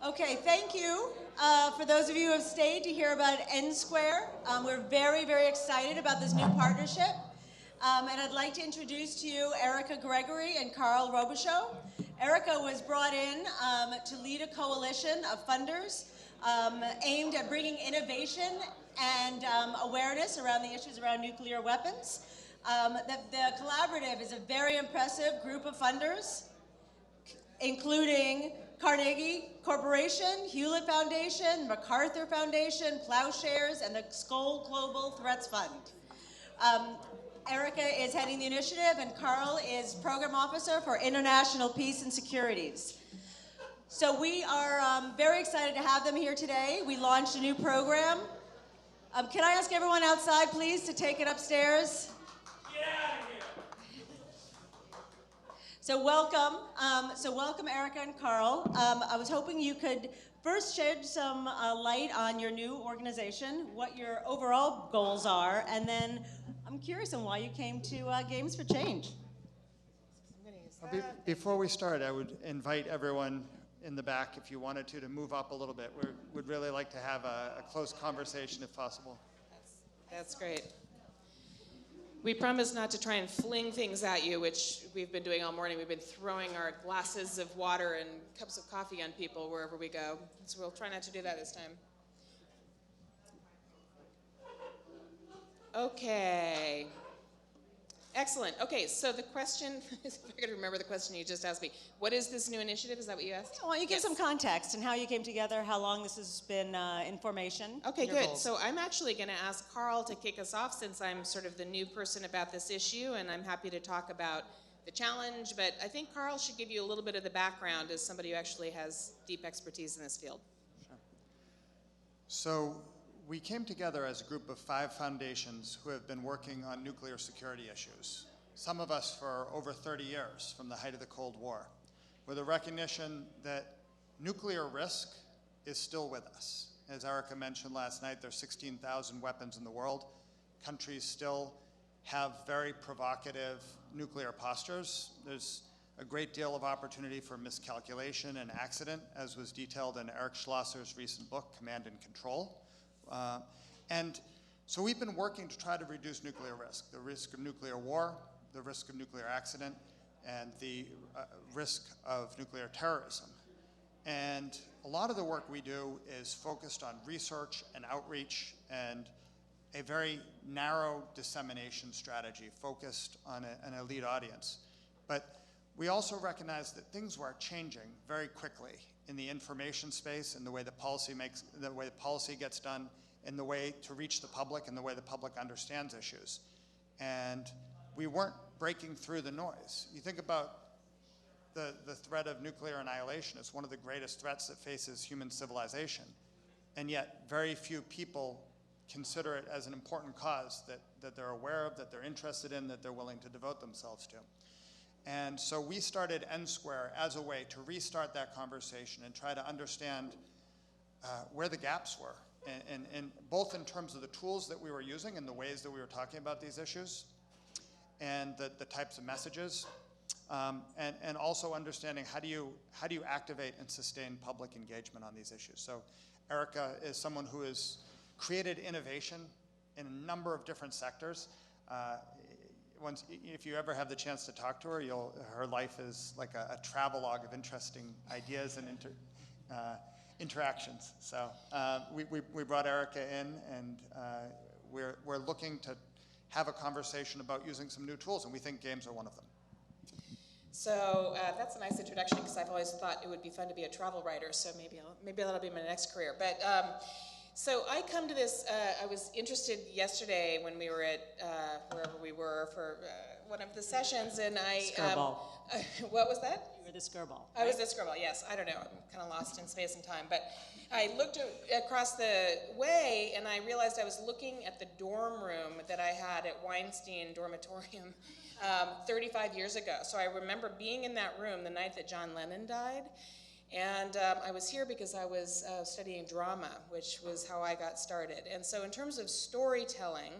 Okay, thank you. For those of you who have stayed to hear about N Square, we're very, very excited about this new partnership. And I'd like to introduce to you Erika Gregory and Carl Robichaud. Erika was brought in to lead a coalition of funders aimed at bringing innovation and awareness around the issues around nuclear weapons. The collaborative is a very impressive group of funders, including Carnegie Corporation, Hewlett Foundation, MacArthur Foundation, Plowshares, and the Skoll Global Threats Fund. Erika is heading the initiative, and Carl is Program Officer for International Peace and Securities. So we are very excited to have them here today. We launched a new program. Can I ask everyone outside, please, to take it upstairs? Get out of here! So welcome, Erika and Carl. I was hoping you could first shed some light on your new organization, what your overall goals are, and then I'm curious on why you came to Games for Change. Before we start, I would invite everyone in the back, if you wanted to move up a little bit. We'd really like to have a close conversation if possible. That's great. We promise not to try and fling things at you, which we've been doing all morning. We've been throwing our glasses of water and cups of coffee on people wherever we go. So we'll try not to do that this time. Okay. Excellent. Okay, so the question, if I could remember the question you just asked me, what is this new initiative? Is that what you asked? Why don't you give some context and how you came together, how long this has been in formation? Okay, your good. goals. So I'm actually going to ask Carl to kick us off since I'm sort of the new person about this issue, and I'm happy to talk about the challenge, but I think Carl should give you a little bit of the background as somebody who actually has deep expertise in this field. Sure. So we came together as a group of 5 foundations who have been working on nuclear security issues, some of us for over 30 years from the height of the Cold War, with a recognition that nuclear risk is still with us. As Erika mentioned last night, there are 16,000 weapons in the world. Countries still have very provocative nuclear postures. There's a great deal of opportunity for miscalculation and accident, as was detailed in Eric Schlosser's recent book, Command and Control. And so we've been working to try to reduce nuclear risk, the risk of nuclear war, the risk of nuclear accident, and the risk of nuclear terrorism. And a lot of the work we do is focused on research and outreach and a very narrow dissemination strategy focused on an elite audience. But we also recognize that things were changing very quickly in the information space, in the way that policy gets done, in the way to reach the public, and the way the public understands issues. And we weren't breaking through the noise. You think about the threat of nuclear annihilation. It's one of the greatest threats that faces human civilization. And yet very few people consider it as an important cause that they're aware of, that they're interested in, that they're willing to devote themselves to. And so we started N Square as a way to restart that conversation and try to understand where the gaps were, and both in terms of the tools that we were using and the ways that we were talking about these issues, and the types of messages, and also understanding how do you activate and sustain public engagement on these issues. So Erika is someone who has created innovation in a number of different sectors. If you ever have the chance to talk to her, her life is like a travelogue of interesting ideas and interactions. So we brought Erika in, and we're looking to have a conversation about using some new tools, and we think games are one of them. So that's a nice introduction, because I've always thought it would be fun to be a travel writer, so maybe that'll be my next career. But so I come to this, I was interested yesterday when we were at wherever we were for one of the sessions, and Skirball. What was that? You were the Skirball. Right? I was the Skirball, yes. I don't know, I'm kind of lost in space and time. But I looked across the way, and I realized I was looking at the dorm room that I had at Weinstein Dormitorium 35 years ago. So I remember being in that room the night that John Lennon died. And I was here because I was studying drama, which was how I got started. And so in terms of storytelling,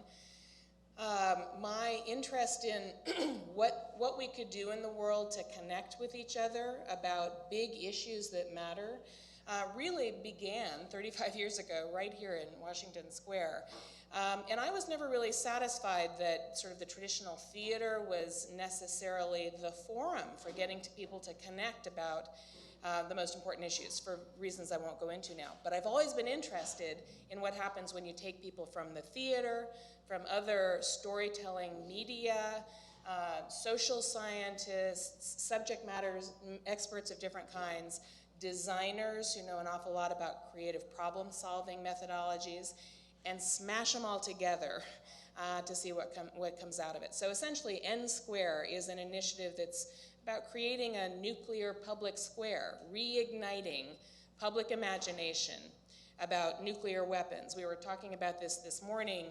my interest in what we could do in the world to connect with each other about big issues that matter really began 35 years ago right here in Washington Square. And I was never really satisfied that sort of the traditional theater was necessarily the forum for getting to people to connect about the most important issues for reasons I won't go into now. But I've always been interested in what happens when you take people from the theater, from other storytelling media, social scientists, subject matter experts of different kinds, designers who know an awful lot about creative problem-solving methodologies, and smash them all together to see what comes out of it. So essentially, N Square is an initiative that's about creating a nuclear public square, reigniting public imagination about nuclear weapons. We were talking about this morning,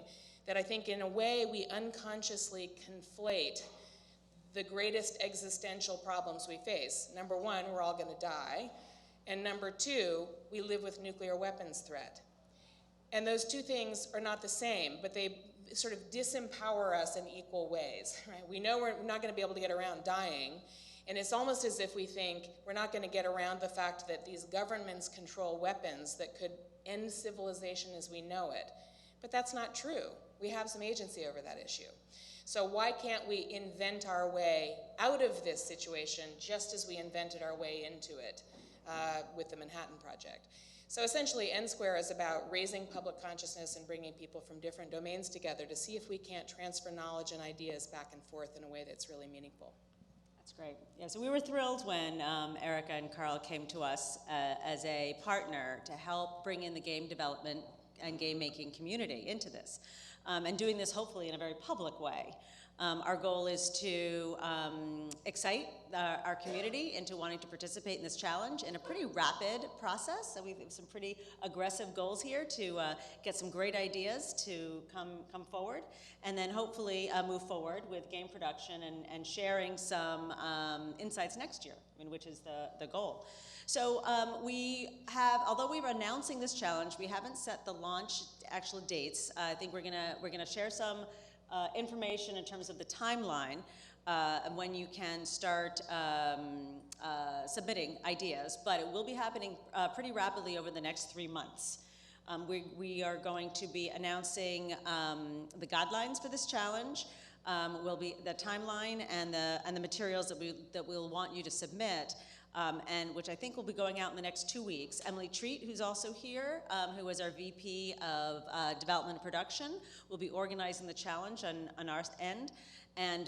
that I think in a way we unconsciously conflate the greatest existential problems we face. Number one, we're all gonna die. And number two, we live with nuclear weapons threat. And those two things are not the same, but they sort of disempower us in equal ways, right? We know we're not gonna be able to get around dying, and it's almost as if we think we're not gonna get around the fact that these governments control weapons that could end civilization as we know it. But that's not true. We have some agency over that issue. So why can't we invent our way out of this situation just as we invented our way into it with the Manhattan Project? So essentially, N Square is about raising public consciousness and bringing people from different domains together to see if we can't transfer knowledge and ideas back and forth in a way that's really meaningful. That's great. Yeah, so we were thrilled when Erika and Carl came to us as a partner to help bring in the game development and game making community into this, and doing this hopefully in a very public way. Our goal is to excite our community into wanting to participate in this challenge in a pretty rapid process. So we have some pretty aggressive goals here to get some great ideas to come forward, and then hopefully move forward with game production and sharing some insights next year, which is the goal. So although we were announcing this challenge, we haven't set the launch actual dates. I think we're gonna share some information in terms of the timeline and when you can start submitting ideas, but it will be happening pretty rapidly over the next 3 months. We are going to be announcing the guidelines for this challenge. Will be the timeline and the materials that we'll want you to submit. And which I think will be going out in the next 2 weeks. Emily Treat, who's also here, who is our VP of Development and Production, will be organizing the challenge on our end. And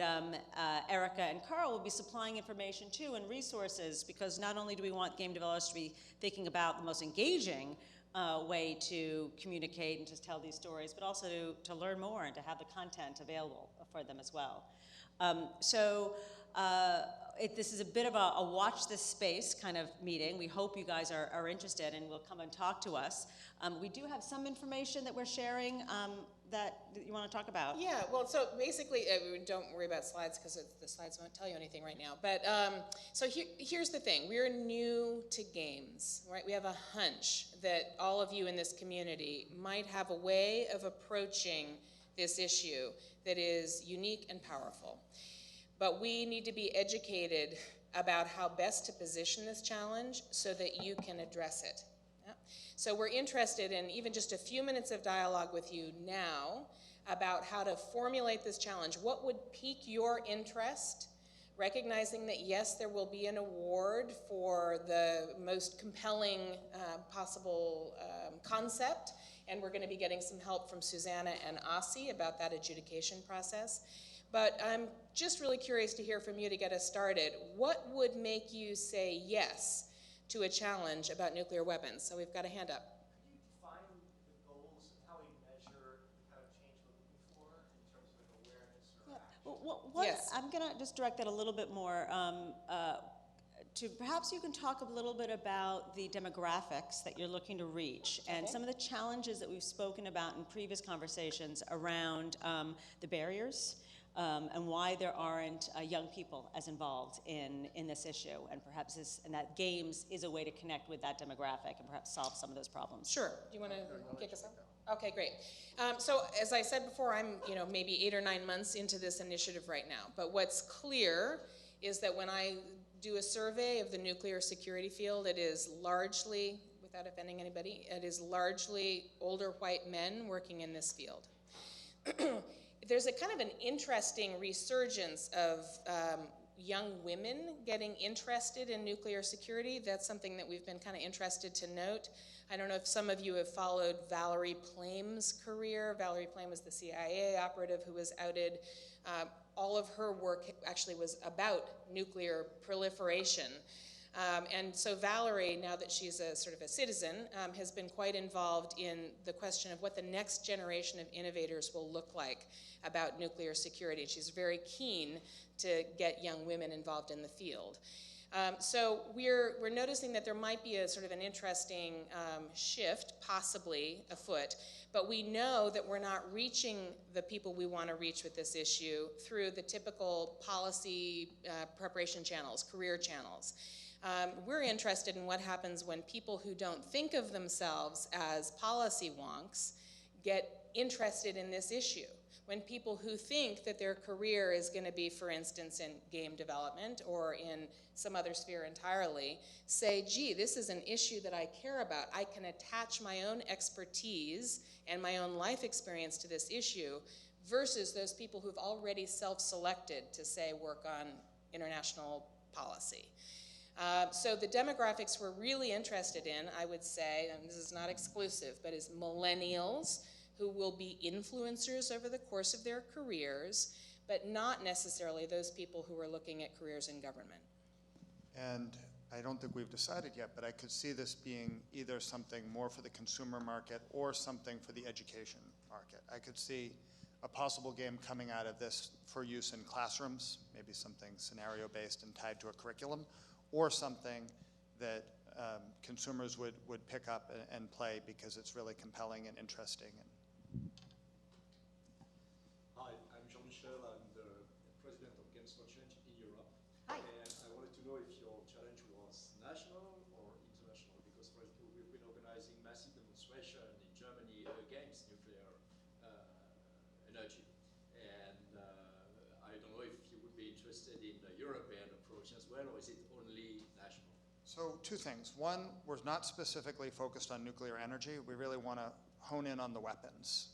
Erika and Carl will be supplying information too and resources, because not only do we want game developers to be thinking about the most engaging way to communicate and to tell these stories, but also to learn more and to have the content available for them as well. This is a bit of a watch this space kind of meeting. We hope you guys are interested and will come and talk to us. We do have some information that we're sharing that you want to talk about. Yeah, well, so basically, don't worry about slides because the slides won't tell you anything right now. But so here's the thing. We're new to games, right? We have a hunch that all of you in this community might have a way of approaching this issue that is unique and powerful. But we need to be educated about how best to position this challenge so that you can address it. Yeah? So we're interested in even just a few minutes of dialogue with you now about how to formulate this challenge. What would pique your interest, recognizing that yes, there will be an award for the most compelling possible concept, and we're going to be getting some help from Susanna and Asi about that adjudication process. But I'm just really curious to hear from you to get us started. What would make you say yes to a challenge about nuclear weapons? So we've got a hand up. Could you define the goals and how we measure the kind of change we're looking for in terms of like awareness or action? Yes. I'm going to just direct that a little bit more to perhaps you can talk a little bit about the demographics that you're looking to reach and some of the challenges that we've spoken about in previous conversations around the barriers. And why there aren't young people as involved in this issue, and perhaps that games is a way to connect with that demographic and perhaps solve some of those problems. Sure. Do you want to kick us off? Okay, great. So as I said before, I'm maybe 8 or 9 months into this initiative right now. But what's clear is that when I do a survey of the nuclear security field, it is largely without offending anybody. It is largely older white men working in this field. There's a kind of an interesting resurgence of young women getting interested in nuclear security. That's something that we've been kind of interested to note. I don't know if some of you have followed Valerie Plame's career. Valerie Plame was the CIA operative who was outed. All of her work actually was about nuclear proliferation. And so Valerie, now that she's a sort of a citizen, has been quite involved in the question of what the next generation of innovators will look like about nuclear security. She's very keen to get young women involved in the field. So we're noticing that there might be a sort of an interesting shift, possibly afoot, but we know that we're not reaching the people we want to reach with this issue through the typical policy preparation channels, career channels. We're interested in what happens when people who don't think of themselves as policy wonks get interested in this issue. When people who think that their career is going to be, for instance, in game development or in some other sphere entirely, say, gee, this is an issue that I care about. I can attach my own expertise and my own life experience to this issue, versus those people who've already self-selected to, say, work on international policy. So the demographics we're really interested in, I would say, and this is not exclusive, but is millennials who will be influencers over the course of their careers, but not necessarily those people who are looking at careers in government. And I don't think we've decided yet, but I could see this being either something more for the consumer market or something for the education market. I could see a possible game coming out of this for use in classrooms, maybe something scenario-based and tied to a curriculum, or something that consumers would pick up and play because it's really compelling and interesting. Hi, I'm Jean-Michel. I'm the president of Games for Change in Europe. Hi. And I wanted to know if your challenge was national or international, because for example, we've been organizing massive demonstration in Germany against nuclear energy. And I don't know if you would be interested in the European approach as well, or is it only national? So two things. One, we're not specifically focused on nuclear energy. We really want to hone in on the weapons.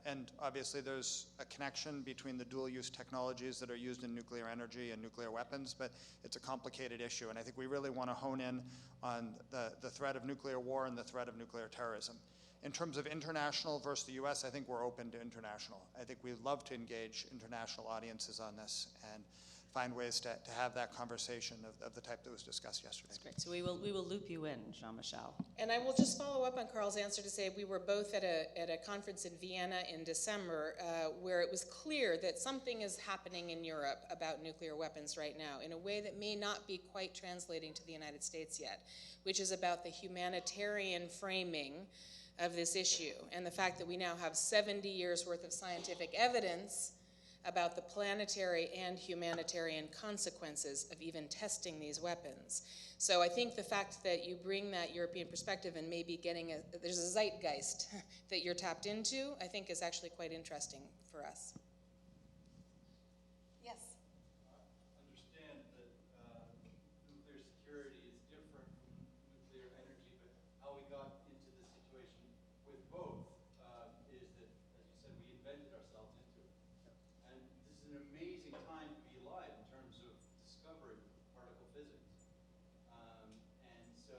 And obviously there's a connection between the dual-use technologies that are used in nuclear energy and nuclear weapons, but it's a complicated issue. And I think we really want to hone in on the threat of nuclear war and the threat of nuclear terrorism. In terms of international versus the US, I think we're open to international. I think we'd love to engage international audiences on this and find ways to have that conversation of the type that was discussed yesterday. That's great. So we will loop you in, Jean-Michel. And I will just follow up on Carl's answer to say we were both at a conference in Vienna in December where it was clear that something is happening in Europe about nuclear weapons right now in a way that may not be quite translating to the United States yet, which is about the humanitarian framing of this issue and the fact that we now have 70 years worth of scientific evidence about the planetary and humanitarian consequences of even testing these weapons. So I think the fact that you bring that European perspective and maybe there's a zeitgeist that you're tapped into, I think is actually quite interesting for us. Yes? Understand that nuclear security is different from nuclear energy, but how we got into the situation with both is that, as you said, we invented ourselves into it. And this is an amazing time to be alive in terms of discovering particle physics. And so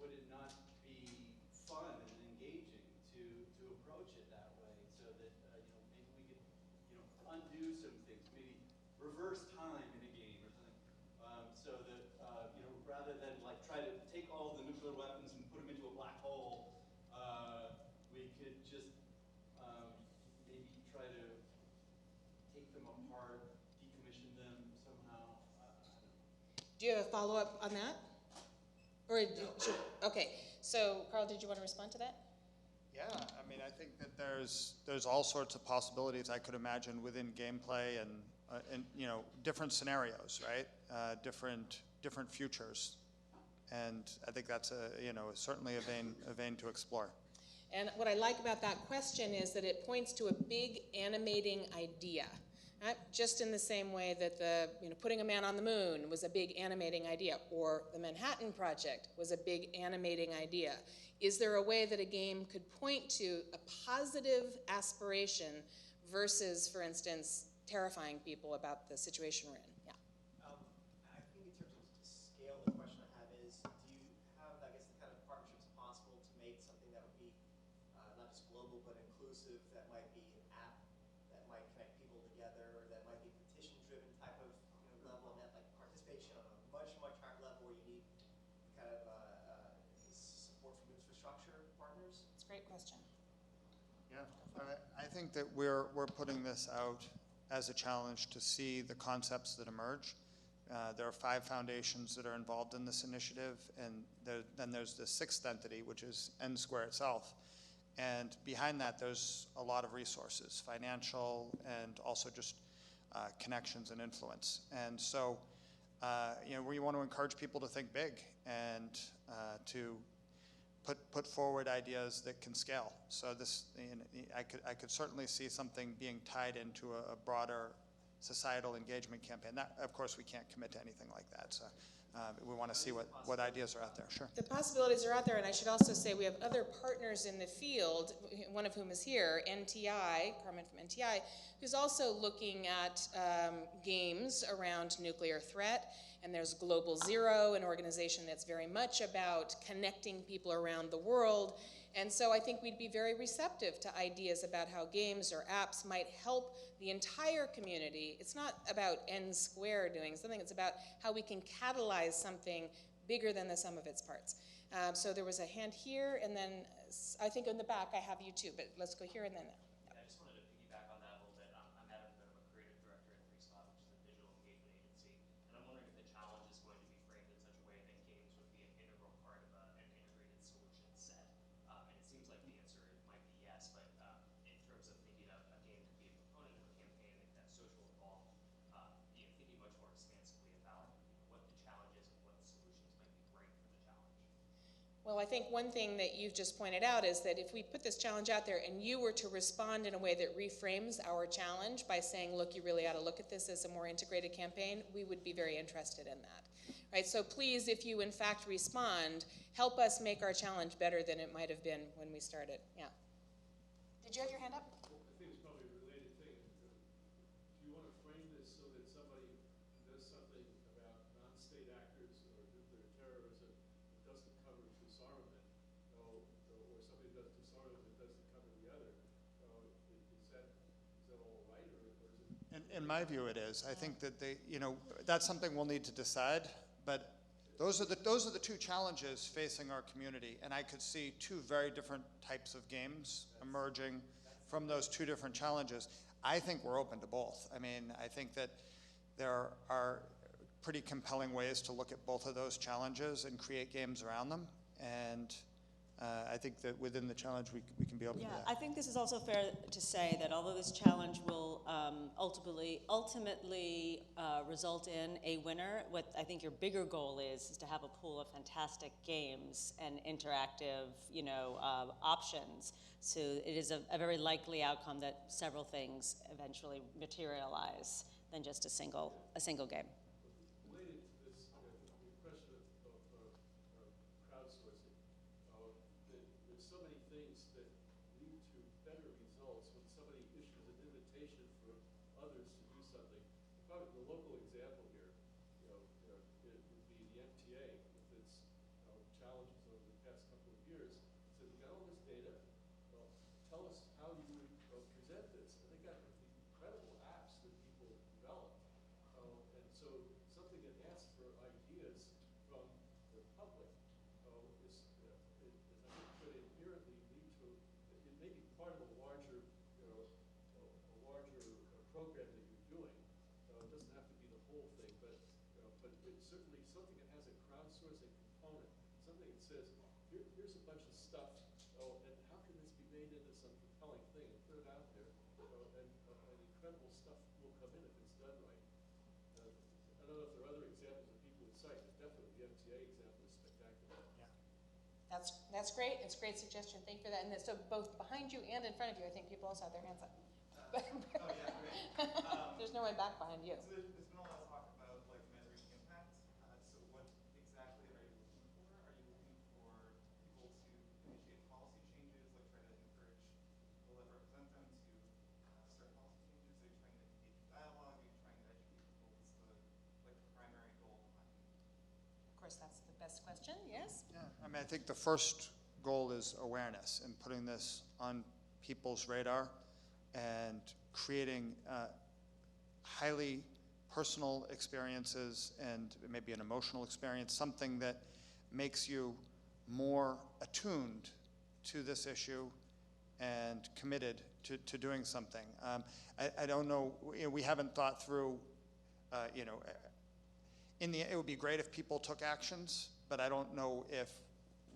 would it not be fun and engaging to approach it that way so that maybe we could undo some things, maybe reverse time in a game or something, so that rather than like try to take all the nuclear weapons and put them into a black hole, we could just maybe try to take them apart, decommission them somehow. I don't know. Do you have a follow-up on that? Or okay, so Carl, did you want to respond to that? Yeah, I mean, I think that there's all sorts of possibilities I could imagine within gameplay and different scenarios, right? Different futures, and I think that's certainly a vein to explore. And what I like about that question is that it points to a big animating idea. Just in the same way that putting a man on the moon was a big animating idea, or the Manhattan Project was a big animating idea. Is there a way that a game could point to a positive aspiration versus, for instance, terrifying people about the situation we're in? Yeah. I think in terms of to scale, the question I have is, do you have, I guess, the kind of partnerships possible to make something that would be not just global but inclusive, that might be an app, that might connect people together, that might be petition-driven type of level, and that like participation on a much, much higher level where you need kind of support from infrastructure partners? It's a great question. Yeah, I think that we're putting this out as a challenge to see the concepts that emerge. There are 5 foundations that are involved in this initiative, and then there's the 6th entity, which is N Square itself. And behind that, there's a lot of resources, financial and also just connections and influence. And so, we want to encourage people to think big and to put forward ideas that can scale. So this, I could certainly see something being tied into a broader societal engagement campaign. That, of course, we can't commit to anything like that. So we want to see what ideas are out there. Sure. The possibilities are out there, and I should also say we have other partners in the field, one of whom is here, NTI, Carmen from NTI, who's also looking at games around nuclear threat. And there's Global Zero, an organization that's very much about connecting people around the world. And so I think we'd be very receptive to ideas about how games or apps might help the entire community. It's not about N Square doing something, it's about how we can catalyze something bigger than the sum of its parts. So there was a hand here, and then I think in the back I have you too, but let's go here and then there. I just wanted to piggyback on that a little bit. I'm Evan, I'm a creative director at Fissile, which is a digital engagement agency, and I'm wondering if the challenge is going to be framed in such a way that games would be an integral part of an integrated solution set. And it seems like the answer might be yes, but in terms of thinking a game could be a component of a campaign that social involved, thinking much more expansively about what the challenge is and what the solutions might be great for the challenge. Well, I think one thing that you've just pointed out is that if we put this challenge out there and you were to respond in a way that reframes our challenge by saying, look, you really ought to look at this as a more integrated campaign, we would be very interested in that. Right? So please, if you in fact respond, help us make our challenge better than it might have been when we started. Yeah. Did you have your hand up? I think it's probably a related thing. Do you want to frame this so that somebody does something about non-state actors or nuclear terrorism that doesn't cover disarmament, or somebody does disarmament that doesn't cover the other? Is that all right, or is it? In my view, it is. I think that that's something we'll need to decide. But those are the 2 challenges facing our community, and I could see 2 very different types of games emerging from those 2 different challenges. I think we're open to both. I mean, I think that there are pretty compelling ways to look at both of those challenges and create games around them. And I think that within the challenge, we can be open to that. I think this is also fair to say that although this challenge will ultimately result in a winner, what I think your bigger goal is to have a pool of fantastic games and interactive, options. So it is a very likely outcome that several things eventually materialize than just a single game. Related to this, the question of crowdsourcing, there's so many things that lead to better results when somebody issues an invitation for others to do something. Probably the local example here, it would be the MTA with its challenges over the past couple of years. So you got all this data. Well, tell us how you would present this. And they got incredible apps that people developed. And so something that asks for ideas from the public is I think could inherently lead to, it may be part of a larger, program that you're doing. It doesn't have to be the whole thing, but it's certainly something that has a crowdsourcing component, something that says, here's a bunch of stuff, and how can this be made into some compelling thing, and put it out there, and incredible stuff will come in if it's done right. I don't know if there are other examples that people would cite, but definitely the MTA example is spectacular. Yeah. That's great. It's a great suggestion. Thank you for that. And so both behind you and in front of you, I think people also have their hands up. Oh, yeah, great. There's no way back behind you. So there's been a lot of talk about like measuring impact. So what exactly are you looking for? Are you looking for people to initiate policy changes, like try to encourage people that represent them to start policy changes? Are you trying to engage in dialogue? Are you trying to educate people? What's the primary goal behind it? Of course, that's the best question, yes? Yeah, I mean, I think the first goal is awareness and putting this on people's radar and creating highly personal experiences and maybe an emotional experience, something that makes you more attuned to this issue and committed to doing something. I don't know, we haven't thought through, it would be great if people took actions, but I don't know if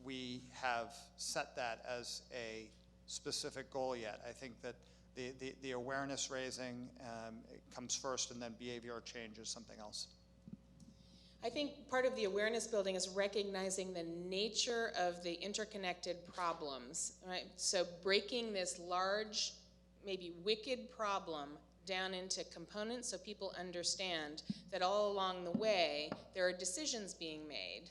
we have set that as a specific goal yet. I think that the awareness raising comes first, and then behavior change is something else. I think part of the awareness building is recognizing the nature of the interconnected problems, right? So breaking this large, maybe wicked problem down into components so people understand that all along the way there are decisions being made,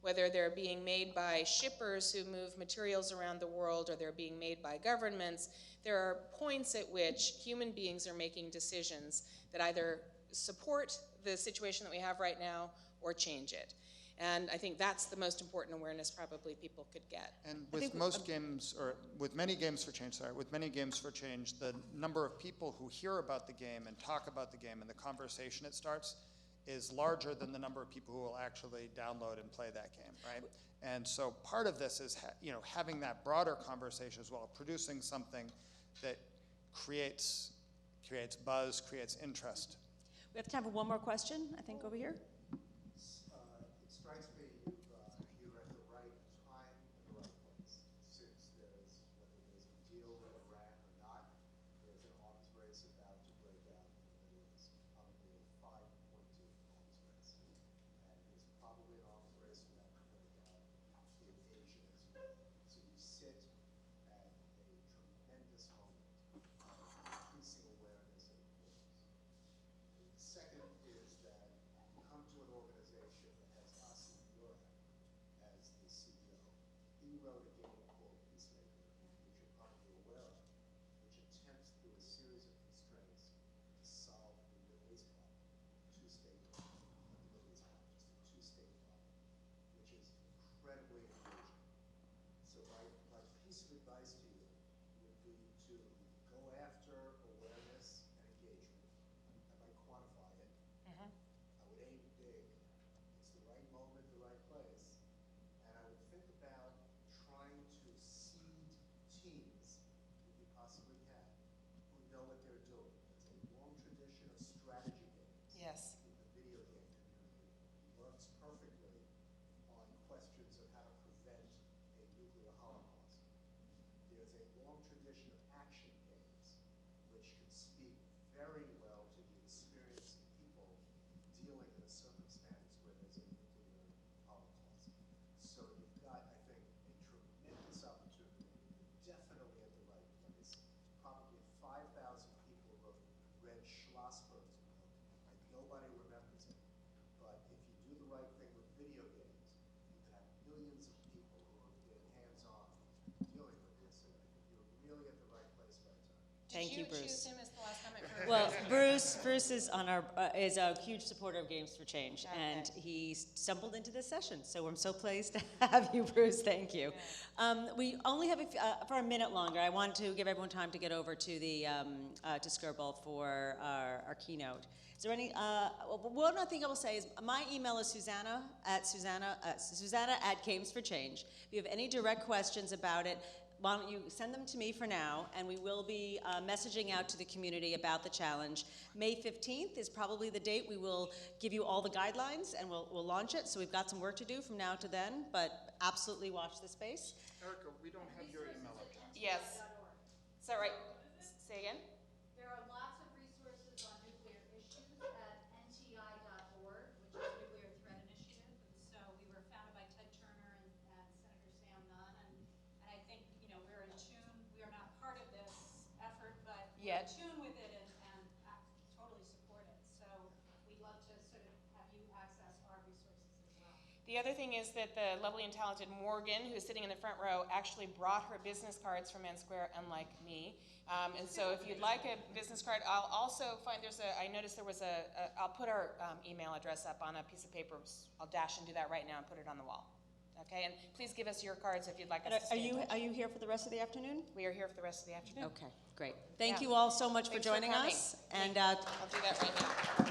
whether they're being made by shippers who move materials around the world or they're being made by governments. There are points at which human beings are making decisions that either support the situation that we have right now or change it. And I think that's the most important awareness probably people could get. And with most games, or with many games for change, the number of people who hear about the game and talk about the game and the conversation it starts is larger than the number of people who will actually download and play that game, right? And so part of this is having that broader conversation as well, producing something that creates buzz, creates interest. We have time for one more question, I think, over here. It strikes me you're at the right time and the right place. Since whether there's a deal with Iran or not, there's an arms race about to break out in the Middle East, probably a 5-point arms race. And there's probably an arms race about to break out in Asia as well. So you sit at a tremendous moment of increasing awareness and importance. The second is that you come to an organization that has us in Europe as the CEO. He wrote a game called Peacemaker, which you're probably aware of, which attempts through a series of constraints to solve the Middle East problem, two-state problem, not the Middle East problem, just a two-state problem, which is incredibly engaging. So my piece of advice to you would be to go after awareness and engagement. I might quantify it. I would aim big. It's the right moment, the right place. And I would think about trying to seed teams, if you possibly can, who know what they're doing. There's a long tradition of strategy games Yes. in the video game community. It works perfectly on questions of how to prevent a nuclear holocaust. There's a long tradition of action games, which can speak very well to the experience of people dealing in a circumstance where there's a nuclear holocaust. So you've got, I think, a tremendous opportunity, definitely at the right place. Probably 5,000 people read Schlossberg's book, and nobody remembers it. But if you do the right thing with video games, you can have millions of people who are getting hands-on dealing with this, and I think you're really at the right place, right time. Thank you, Did you choose Bruce. him as the last comment for Well, Bruce is on is a huge supporter of Games for Change, and he stumbled into this session. So I'm so pleased to have you, Bruce. Thank you. We only have for a minute longer. I want to give everyone time to get over to the to Skirball for our keynote. Is there any? One other thing I will say is my email is Susanna at Games for Change. If you have any direct questions about it, why don't you send them to me for now, and we will be messaging out to the community about the challenge. May 15th is probably the date we will give you all the guidelines, and we'll launch it. So we've got some work to do from now to then, but absolutely watch the space. Erika, we don't have your email address. Yes. Is that right? Say again? There are lots of resources on nuclear issues at nti.org, which is Nuclear Threat Initiative. And so we were founded by Ted Turner and Senator Sam Nunn. And I think, we're in tune. We are not part of this effort, but we're Yet. in tune The other thing is that the lovely and talented Morgan, who's sitting in the front row, actually brought her business cards from N Square, unlike me. And so if you'd like a business card, I'll also find I noticed there was I'll put our email address up on a piece of paper. I'll dash and do that right now and put it on the wall. Okay, and please give us your cards if you'd like us to stay in touch. Are you here for the rest of the afternoon? We are here for the rest of the afternoon. Okay, great. Thank Yeah. you all so much for Thanks joining coming. us. And I'll do that right now.